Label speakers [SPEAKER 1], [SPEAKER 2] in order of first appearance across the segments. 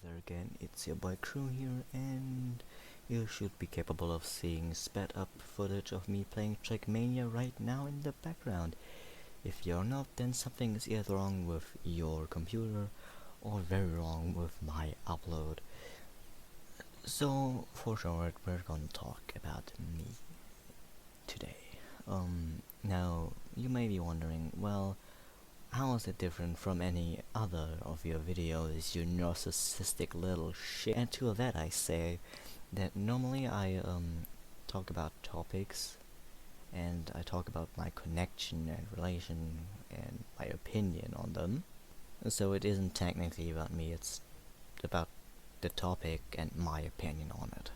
[SPEAKER 1] there again, it's your boy Crew here, and you should be capable of seeing sped up footage of me playing Trackmania right now in the background. If you're not, then something is either wrong with your computer or very wrong with my upload. So, for short, we're gonna talk about me today. Now, you may be wondering, well, how is it different from any other of your videos, you narcissistic little shit? And to that I say that normally I talk about topics and I talk about my connection and relation and my opinion on them. So it isn't technically about me, it's about the topic and my opinion on it.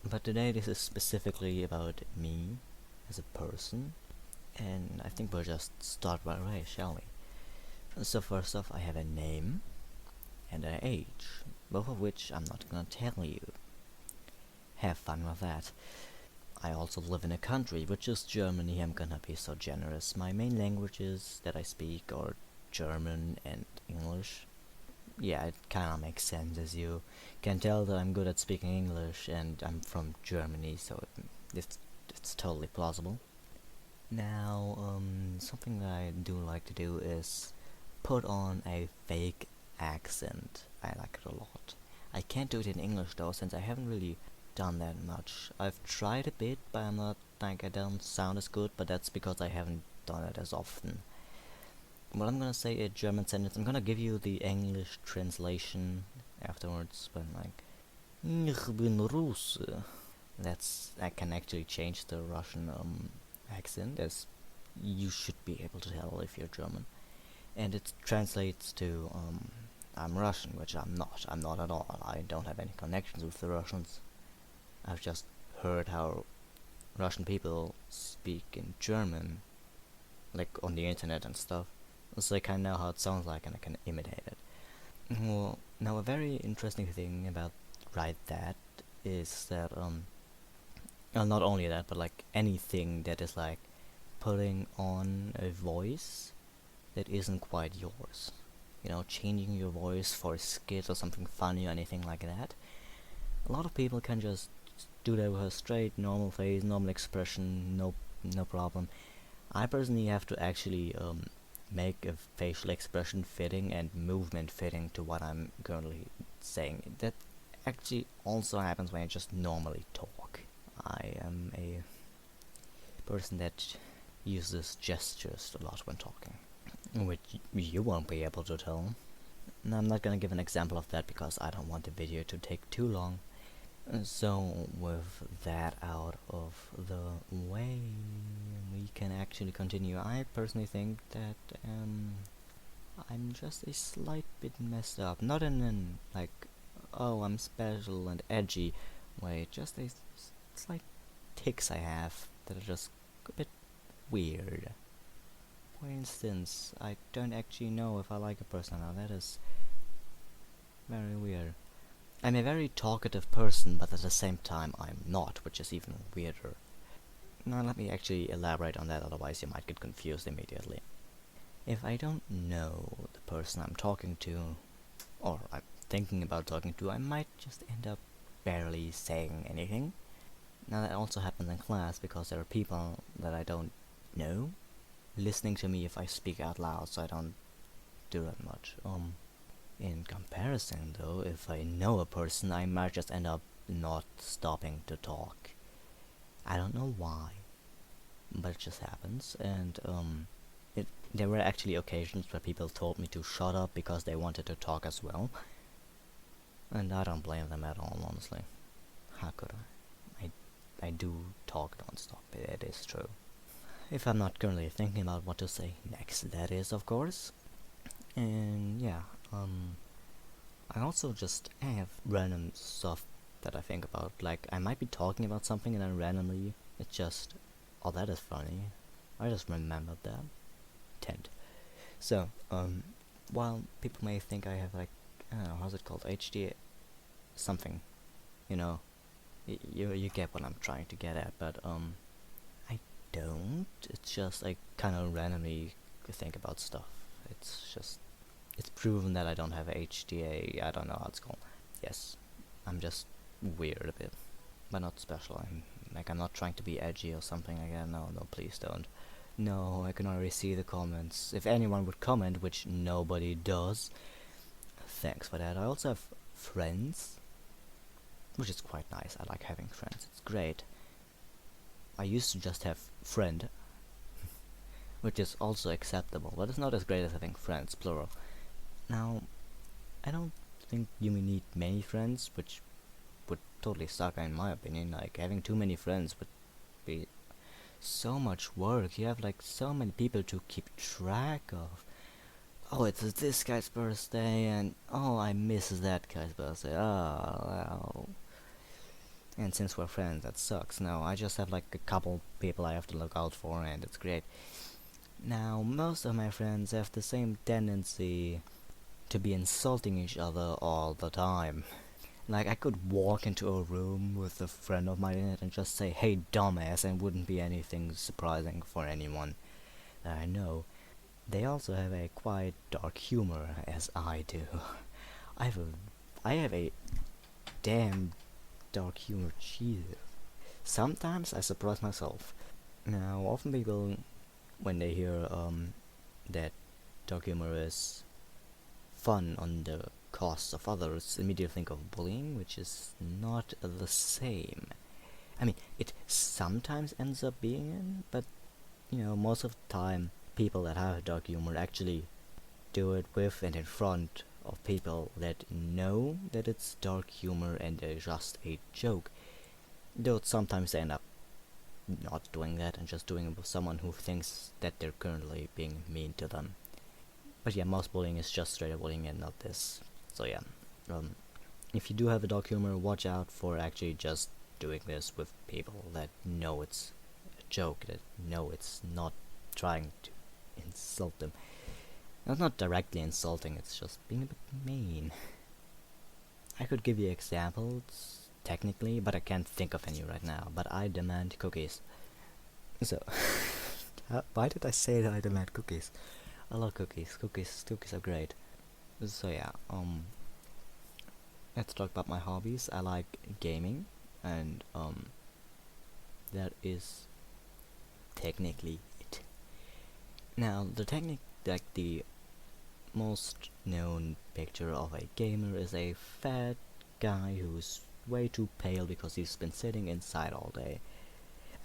[SPEAKER 1] But today this is specifically about me as a person, and I think we'll just start right away, shall we? So first off, I have a name and an age, both of which I'm not gonna tell you. Have fun with that. I also live in a country, which is Germany. I'm gonna be so generous. My main languages that I speak are German and English. Yeah, it kinda makes sense, as you can tell that I'm good at speaking English and I'm from Germany, so it's totally plausible. Now, something that I do like to do is put on a fake accent. I like it a lot. I can't do it in English though, since I haven't really done that much. I've tried a bit, but I'm not like I don't sound as good, but that's because I haven't done it as often. Well, I'm gonna say a German sentence. I'm gonna give you the English translation afterwards, but like, Ich bin Russe. I can actually change the Russian accent, as you should be able to tell if you're German. And it translates to I'm Russian, which I'm not. I'm not at all. I don't have any connections with the Russians. I've just heard how Russian people speak in German, like on the internet and stuff, so I kinda know how it sounds like and I can imitate it. Well, now a very interesting thing about that is that not only that, but like anything that is like putting on a voice that isn't quite yours. You know, changing your voice for a skit or something funny or anything like that. A lot of people can just do that with a straight, normal face, normal expression, no problem. I personally have to actually make a facial expression fitting and movement fitting to what I'm currently saying. That actually also happens when I just normally talk. I am a person that uses gestures a lot when talking, which you won't be able to tell. And I'm not gonna give an example of that because I don't want the video to take too long. So with that out of the way, we can actually continue. I personally think that I'm just a slight bit messed up. Not in an like, oh, I'm special and edgy way, just a slight tics I have that are just a bit weird. For instance, I don't actually know if I like a person now. That is very weird. I'm a very talkative person, but at the same time I'm not, which is even weirder. Now let me actually elaborate on that, otherwise you might get confused immediately. If I don't know the person I'm talking to, or I'm thinking about talking to, I might just end up barely saying anything. Now that also happens in class because there are people that I don't know listening to me if I speak out loud, so I don't do that much. In comparison though, if I know a person, I might just end up not stopping to talk. I don't know why, but it just happens. And there were actually occasions where people told me to shut up because they wanted to talk as well, and I don't blame them at all, honestly. How could I do talk non-stop, it is true. If I'm not currently thinking about what to say next, that is, of course. And yeah, I also just have random stuff that I think about. Like, I might be talking about something and then randomly it's just, oh, that is funny. I just remembered that. Tend. So, while people may think I have like, I don't know, how's it called? HD something. You know, you get what I'm trying to get at, but I don't. It's just I kind of randomly think about stuff. It's proven that I don't have HDA. I don't know how it's called. Yes, I'm just weird a bit, but not special. I'm not trying to be edgy or something like that. No, no, please don't. No, I can already see the comments. If anyone would comment, which nobody does, thanks for that. I also have friends, which is quite nice. I like having friends. It's great. I used to just have friend, which is also acceptable, but it's not as great as having friends, plural. Now, I don't think you need many friends, which would totally suck in my opinion. Like, having too many friends would be so much work. You have like so many people to keep track of. Oh, it's this guy's birthday, and oh, I miss that guy's birthday. Oh, well. And since we're friends, that sucks. No, I just have like a couple people I have to look out for, and it's great. Now, most of my friends have the same tendency to be insulting each other all the time. Like, I could walk into a room with a friend of mine in it and just say, "Hey, dumbass," and wouldn't be anything surprising for anyone that I know. They also have a quite dark humor, as I do. I have a, I have a damn dark humor, Jesus. Sometimes I surprise myself. Now, often people, when they hear that dark humor is fun on the cost of others, immediately think of bullying, which is not the same. I mean, it sometimes ends up being it, but most of the time, people that have dark humor actually do it with and in front of people that know that it's dark humor and they're just a joke. Though sometimes they end up not doing that and just doing it with someone who thinks that they're currently being mean to them. But yeah, most bullying is just straight up bullying and not this. So yeah, if you do have a dark humor, watch out for actually just doing this with people that know it's a joke, that know it's not trying to insult them. That's not directly insulting, it's just being a bit mean. I could give you examples, technically, but I can't think of any right now. But I demand cookies. So, why did I say that I demand cookies? I love cookies. Cookies are great. So yeah, let's talk about my hobbies. I like gaming, and that is technically it. Now, the most known picture of a gamer is a fat guy who's way too pale because he's been sitting inside all day.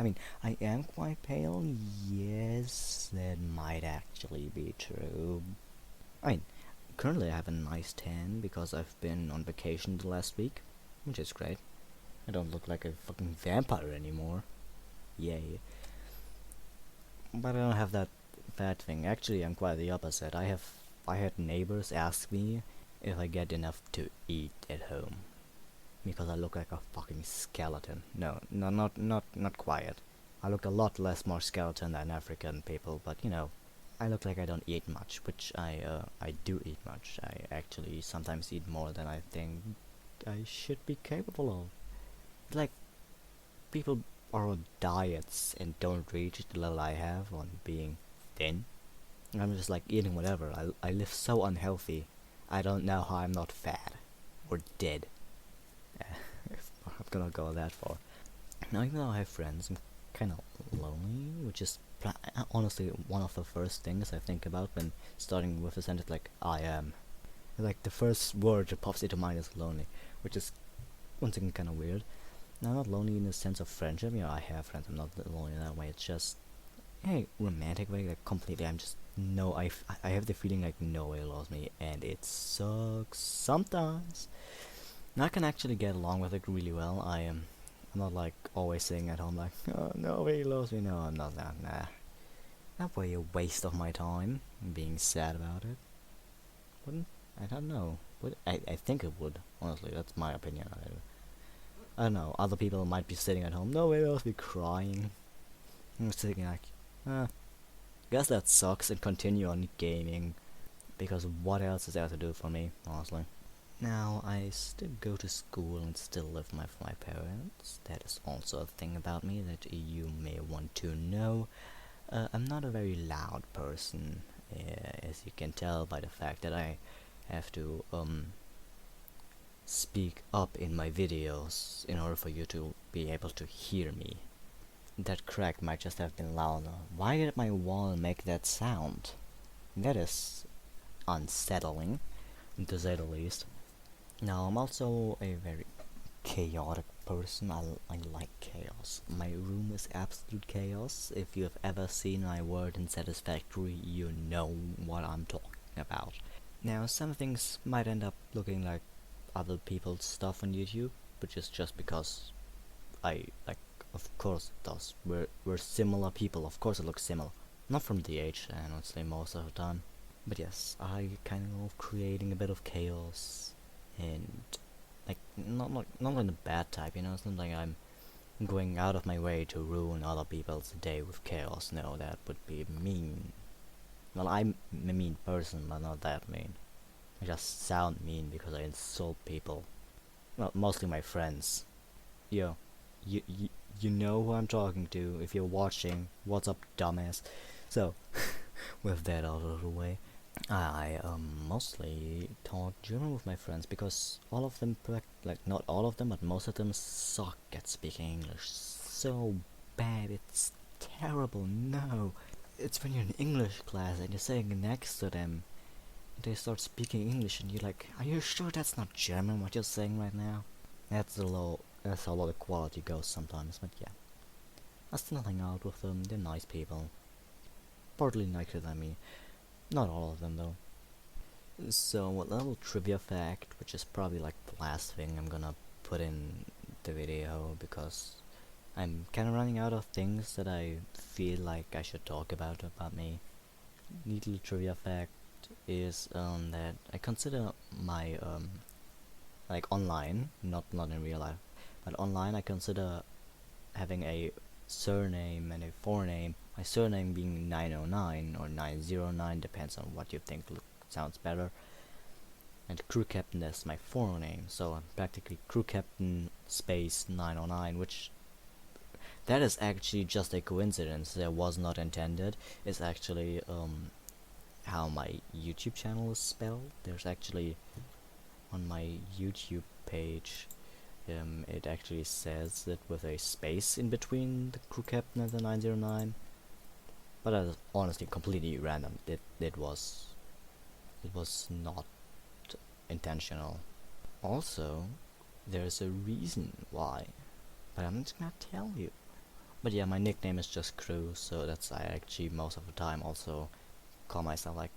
[SPEAKER 1] I mean, I am quite pale, yes, that might actually be true. I mean, currently I have a nice tan because I've been on vacation the last week, which is great. I don't look like a fucking vampire anymore. Yay. But I don't have that fat thing. Actually, I'm quite the opposite. I had neighbors ask me if I get enough to eat at home because I look like a fucking skeleton. No, not quite. I look a lot less more skeleton than African people, but I look like I don't eat much, which I do eat much. I actually sometimes eat more than I think I should be capable of. It's like people are on diets and don't reach the level I have on being thin. I'm just like eating whatever. I live so unhealthy. I don't know how I'm not fat or dead. If I'm gonna go that far. Now, even though I have friends, I'm kind of lonely, which is honestly one of the first things I think about when starting with a sentence like "I am." Like the first word that pops into mind is lonely, which is once again kind of weird. Now, I'm not lonely in the sense of friendship. I have friends. I'm not lonely in that way. It's just in a romantic way, like completely. I'm just no. I have the feeling like nobody loves me, and it sucks sometimes. Now, I can actually get along with it really well. I'm not like always sitting at home like, "Oh, nobody loves me." No, I'm not that. Nah, that would be a waste of my time being sad about it. Wouldn't? I don't know. I think it would. Honestly, that's my opinion on it. I don't know. Other people might be sitting at home. Nobody else be crying. I'm thinking like, guess that sucks and continue on gaming. Because what else is there to do for me, honestly? Now, I still go to school and still live with my parents. That is also a thing about me that you may want to know. I'm not a very loud person, as you can tell by the fact that I have to speak up in my videos in order for you to be able to hear me. That crack might just have been louder. Why did my wall make that sound? That is unsettling, to say the least. Now, I'm also a very chaotic person. I like chaos. My room is absolute chaos. If you have ever seen my word in Satisfactory, you know what I'm talking about. Now, some things might end up looking like other people's stuff on YouTube, which is just because of course it does. We're similar people, of course it looks similar. Not from the age, honestly, most of the time. But yes, I kind of love creating a bit of chaos, and like not in a bad type, you know. It's not like I'm going out of my way to ruin other people's day with chaos. No, that would be mean. Well, I'm a mean person, but not that mean. I just sound mean because I insult people. Well, mostly my friends. Yo, you know who I'm talking to. If you're watching, what's up, dumbass? So, with that out of the way, I mostly talk German with my friends because all of them, like not all of them, but most of them suck at speaking English so bad. It's terrible. No, it's when you're in English class and you're sitting next to them, and they start speaking English, and you're like, "Are you sure that's not German? What you're saying right now?" That's how low the quality goes sometimes. But yeah, I still hang out with them. They're nice people, partly nicer than me. Not all of them though. So a little trivia fact, which is probably like the last thing I'm gonna put in the video because I'm kind of running out of things that I feel like I should talk about me. Neat little trivia fact is that I consider my like online, not in real life, but online I consider having a surname and a forename. My surname being 909 or 909, depends on what you think sounds better. And crew captain is my forename, so I'm practically crew captain space 909, which that is actually just a coincidence. That was not intended. It's actually how my YouTube channel is spelled. There's actually on my YouTube page. It actually says it with a space in between the crew captain and the 909, but that is honestly completely random. It was not intentional. Also, there's a reason why, but I'm just gonna tell you. But yeah, my nickname is just Crew, so that's I actually most of the time also call myself like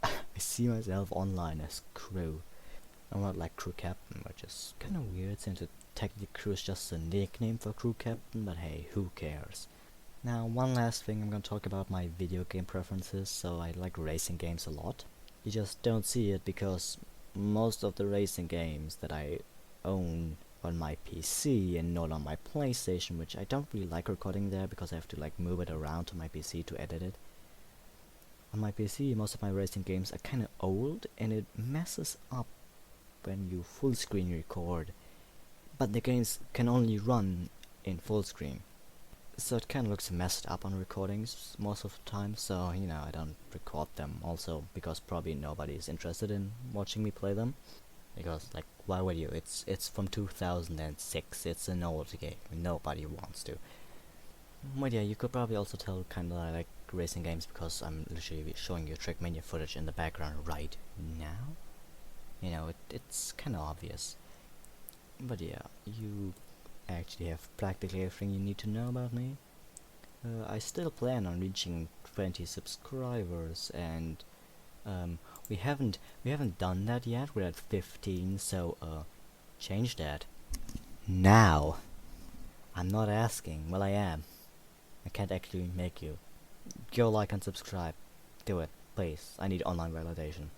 [SPEAKER 1] I see myself online as Crew. I'm not like crew captain, which is kind of weird since technically crew is just a nickname for crew captain, but hey, who cares? Now, one last thing, I'm gonna talk about my video game preferences. So I like racing games a lot. You just don't see it because most of the racing games that I own on my PC and not on my PlayStation, which I don't really like recording there because I have to like move it around to my PC to edit it. On my PC, most of my racing games are kinda old and it messes up when you full screen record, but the games can only run in full screen, so it kinda looks messed up on recordings most of the time. So you know, I don't record them also because probably nobody is interested in watching me play them, because like why would you? It's from 2006. It's an old game. Nobody wants to. But yeah, you could probably also tell kinda I like racing games because I'm literally showing you Trackmania footage in the background right now. You know, it's kind of obvious. But yeah, you actually have practically everything you need to know about me. I still plan on reaching 20 subscribers, and we haven't done that yet. We're at 15, so change that now. I'm not asking. Well, I am. I can't actually make you. Go like and subscribe. Do it, please. I need online validation.